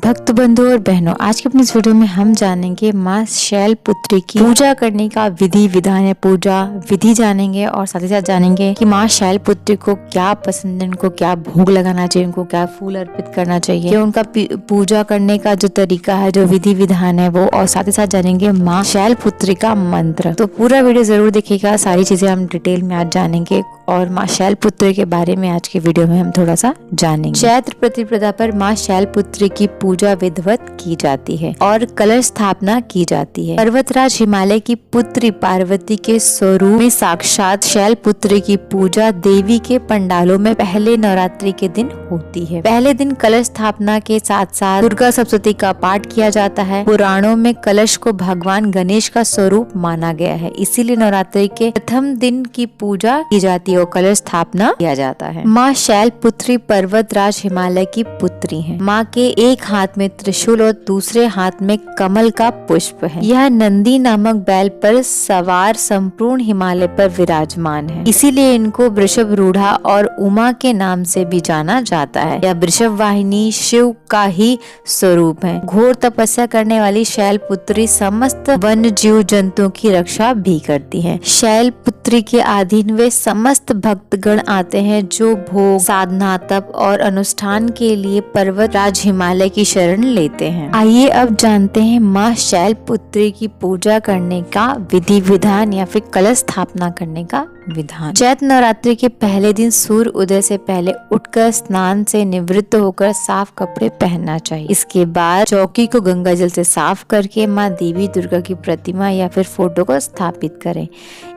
भक्त बंधु और बहनों, आज के अपने इस वीडियो में हम जानेंगे माँ शैलपुत्री की पूजा करने का विधि विधान या पूजा विधि जानेंगे और साथ ही साथ जानेंगे कि माँ शैलपुत्री को क्या पसंद है, उनको क्या भोग लगाना चाहिए, उनको क्या फूल अर्पित करना चाहिए, उनका पूजा करने का जो तरीका है, जो विधि विधान है वो, और साथ ही साथ जानेंगे माँ शैलपुत्री का मंत्र। तो पूरा वीडियो जरूर देखिएगा, सारी चीजें हम डिटेल में आज जानेंगे और माँ शैलपुत्री के बारे में आज के वीडियो में हम थोड़ा सा जानेंगे। चैत्र प्रतिपदा पर माँ शैलपुत्री की पूजा विधिवत की जाती है और कलश स्थापना की जाती है। पर्वतराज हिमालय की पुत्री पार्वती के स्वरूप में साक्षात शैलपुत्री की पूजा देवी के पंडालों में पहले नवरात्रि के दिन होती है। पहले दिन कलश स्थापना के साथ साथ दुर्गा सप्तशती का पाठ किया जाता है। पुराणों में कलश को भगवान गणेश का स्वरूप माना गया है, इसीलिए नवरात्रि के प्रथम दिन की पूजा की जाती है और कलश स्थापना किया जाता है। माँ शैलपुत्री पर्वतराज हिमालय की पुत्री है। माँ के एक हाथ में त्रिशूल और दूसरे हाथ में कमल का पुष्प है। यह नंदी नामक बैल पर सवार संपूर्ण हिमालय पर विराजमान है, इसीलिए इनको वृषभ रूढ़ा और उमा के नाम से भी जाना जाता है। यह वृषभ वाहिनी शिव का ही स्वरूप है। घोर तपस्या करने वाली शैलपुत्री समस्त वन जीव जंतुओं की रक्षा भी करती है। शैलपुत्री के अधीन वे समस्त भक्तगण आते हैं जो भोग, साधना, तप और अनुष्ठान के लिए पर्वतराज हिमालय की शरण लेते हैं। आइए अब जानते हैं माँ शैलपुत्री की पूजा करने का विधि विधान या फिर कलश स्थापना करने का विधान। चैत्र नवरात्रि के पहले दिन सूर्य उदय से पहले उठकर स्नान से निवृत्त होकर साफ कपड़े पहनना चाहिए। इसके बाद चौकी को गंगा जल से साफ करके माँ देवी दुर्गा की प्रतिमा या फिर फोटो को स्थापित करें।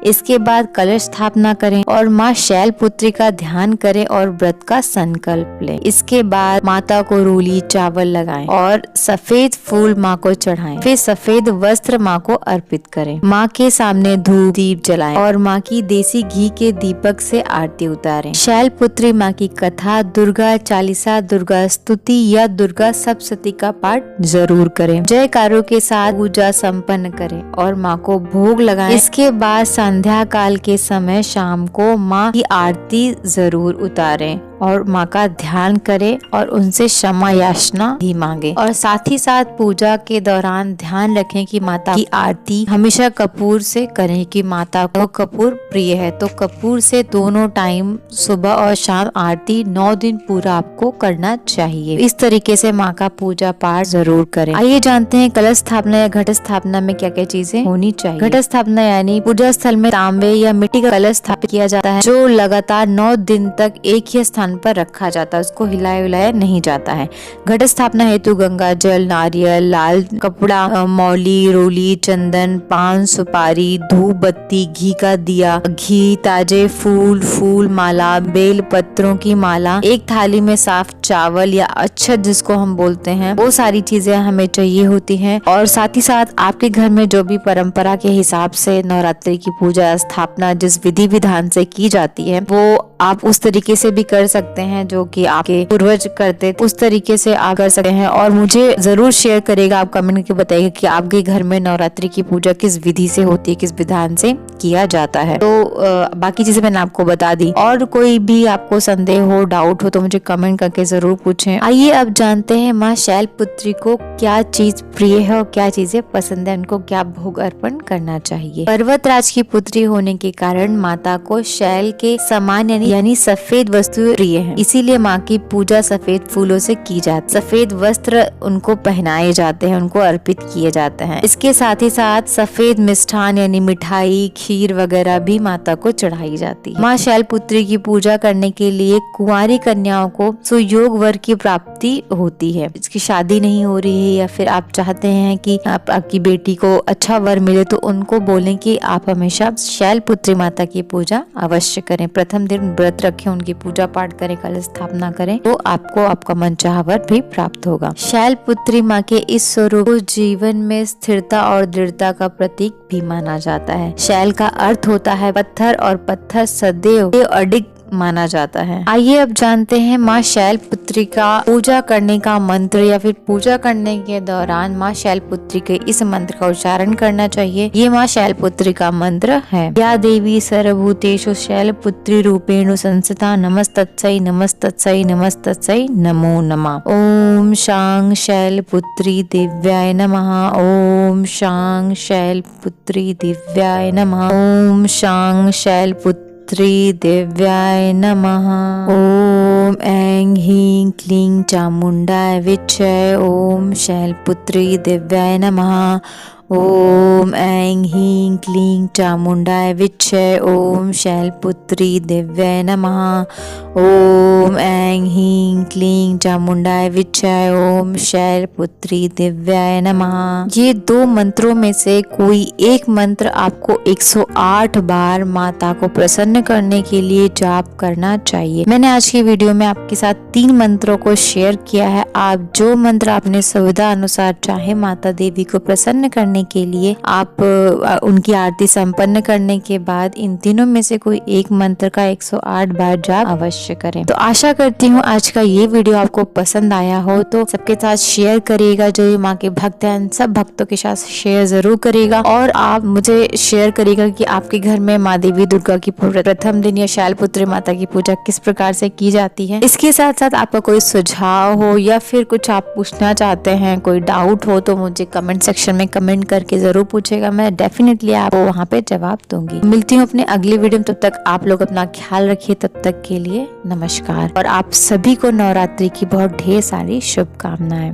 इसके बाद कलश स्थापना करें और माँ शैलपुत्री का ध्यान करें और व्रत का संकल्प लें। इसके बाद माता को रूली चावल लगाएं और सफेद फूल माँ को चढ़ाएं। फिर सफेद वस्त्र माँ को अर्पित करें। माँ के सामने धूप दीप जलाएं और माँ की देसी घी के दीपक से आरती उतारें। शैलपुत्री माँ की कथा, दुर्गा चालीसा, दुर्गा स्तुति या दुर्गा सप्तशती का पाठ जरूर करें। जयकारों के साथ पूजा संपन्न करें और माँ को भोग लगाएं। इसके बाद संध्या काल के समय शाम को माँ की आरती जरूर उतारें और माँ का ध्यान करें और उनसे क्षमा याचना भी मांगे। और साथ ही साथ पूजा के दौरान ध्यान रखें कि माता की आरती हमेशा कपूर से करें, कि माता को कपूर प्रिय है, तो कपूर से दोनों टाइम सुबह और शाम आरती 9 दिन पूरा आपको करना चाहिए। इस तरीके से माँ का पूजा पाठ जरूर करें। आइए जानते हैं कलश स्थापना या घट स्थापना में क्या क्या चीजें होनी चाहिए। घट स्थापना यानी पूजा स्थल में तांबे या मिट्टी का कलश स्थापित किया जाता है जो लगातार 9 दिन तक एक ही स्थान पर रखा जाता है, उसको हिलाया हिलाया नहीं जाता है। घट स्थापना हेतु गंगा जल, नारियल, लाल कपड़ा, मौली, रोली, चंदन, पान, सुपारी, धूप बत्ती, घी का दिया, घी, ताजे फूल माला, बेल पत्रों की माला, एक थाली में साफ चावल या अच्छत जिसको हम बोलते हैं, वो सारी चीजें हमें चाहिए होती हैं। और साथ ही साथ आपके घर में जो भी परंपरा के हिसाब से नवरात्रि की पूजा स्थापना जिस विधि विधान से की जाती है वो आप उस तरीके से भी कर सकते हैं जो कि आपके पूर्वज करते, उस तरीके से आप कर सकते हैं। और मुझे जरूर शेयर करेगा, आप कमेंट करके बताइएगा कि आपके घर में नवरात्रि की पूजा किस विधि से होती है, किस विधान से किया जाता है। तो बाकी चीजें मैंने आपको बता दी। और कोई भी आपको संदेह हो, डाउट हो तो मुझे कमेंट करके जरूर पूछें। आइए अब जानते हैं माँ शैलपुत्री को क्या चीज प्रिय है और क्या चीजें पसंद है, उनको क्या भोग अर्पण करना चाहिए। पर्वतराज की पुत्री होने के कारण माता को शैल के समान यानी सफेद वस्तु प्रिय है, इसीलिए माँ की पूजा सफेद फूलों से की जाती है। सफेद वस्त्र उनको पहनाए जाते हैं, उनको अर्पित किए जाते हैं। इसके साथ ही साथ सफेद मिष्ठान यानी मिठाई, खीर वगैरह भी माता को चढ़ाई जाती है। माँ शैलपुत्री की पूजा करने के लिए कुंवारी कन्याओं को सुयोग वर की प्राप्ति होती है। इसकी शादी नहीं हो रही है या फिर आप चाहते हैं कि आपकी बेटी को अच्छा वर मिले तो उनको बोलें कि आप हमेशा शैलपुत्री माता की पूजा अवश्य करें। प्रथम दिन व्रत रखें, उनकी पूजा पाठ करें, कलश स्थापना करें, तो आपको आपका मनचाहा वर भी प्राप्त होगा। शैलपुत्री माँ के इस स्वरूप को जीवन में स्थिरता और दृढ़ता का प्रतीक भी माना जाता है। शैल का अर्थ होता है पत्थर और पत्थर सदैव अडिग माना जाता है। आइए अब जानते हैं माँ शैलपुत्री का पूजा करने का मंत्र या फिर पूजा करने के दौरान माँ शैलपुत्री के इस मंत्र का उच्चारण करना चाहिए। ये माँ शैलपुत्री का मंत्र है। या देवी सर्वभूतेषु शैलपुत्री रूपेण संस्थिता नमस्तस्यै नमस्तस्यै नमस्तस्यै नमो नमः। ओम शां शैलपुत्री दिव्याय नमः। ओम शां शैलपुत्री दिव्याय नमः। ओम शां शैलपुत्री दिव्याय नमः। ओम ऐं ह्रीं क्लीं चामुण्डाय विच्चे। ओम शैलपुत्री दिव्याय नमः। ओम ऐं ह्रीं क्लीं चामुण्डाय विच्चे। ओम शैलपुत्री दिव्याय नमः। ओम ऐं ह्रीं क्लीं चामुण्डाय विच्चे। ओम शैलपुत्री दिव्याय नमः। ये 2 मंत्रों में से कोई एक मंत्र आपको 108 बार माता को प्रसन्न करने के लिए जाप करना चाहिए। मैंने आज की वीडियो में आपके साथ 3 मंत्रों को शेयर किया है। आप जो मंत्र अपने सुविधा अनुसार चाहे माता देवी को प्रसन्न करने के लिए आप उनकी आरती संपन्न करने के बाद इन तीनों में से कोई एक मंत्र का 108 बार जाप अवश्य करें। तो आशा करती हूँ आज का ये वीडियो आपको पसंद आया हो, तो सबके साथ शेयर करिएगा। जो माँ के भक्त हैं सब भक्तों के साथ शेयर जरूर करिएगा और आप मुझे शेयर करिएगा कि आपके घर में माँ देवी दुर्गा की प्रथम दिन या शैलपुत्री माता की पूजा किस प्रकार से की जाती है। इसके साथ साथ आपका कोई सुझाव हो या फिर कुछ आप पूछना चाहते हैं, कोई डाउट हो, तो मुझे कमेंट सेक्शन में कमेंट करके जरूर पूछेगा। मैं डेफिनेटली आपको वहाँ पे जवाब दूंगी। मिलती हूँ अपने अगले वीडियो में, तब तक आप लोग अपना ख्याल रखिए। तब तक के लिए नमस्कार और आप सभी को नवरात्रि की बहुत ढेर सारी शुभकामनाएं।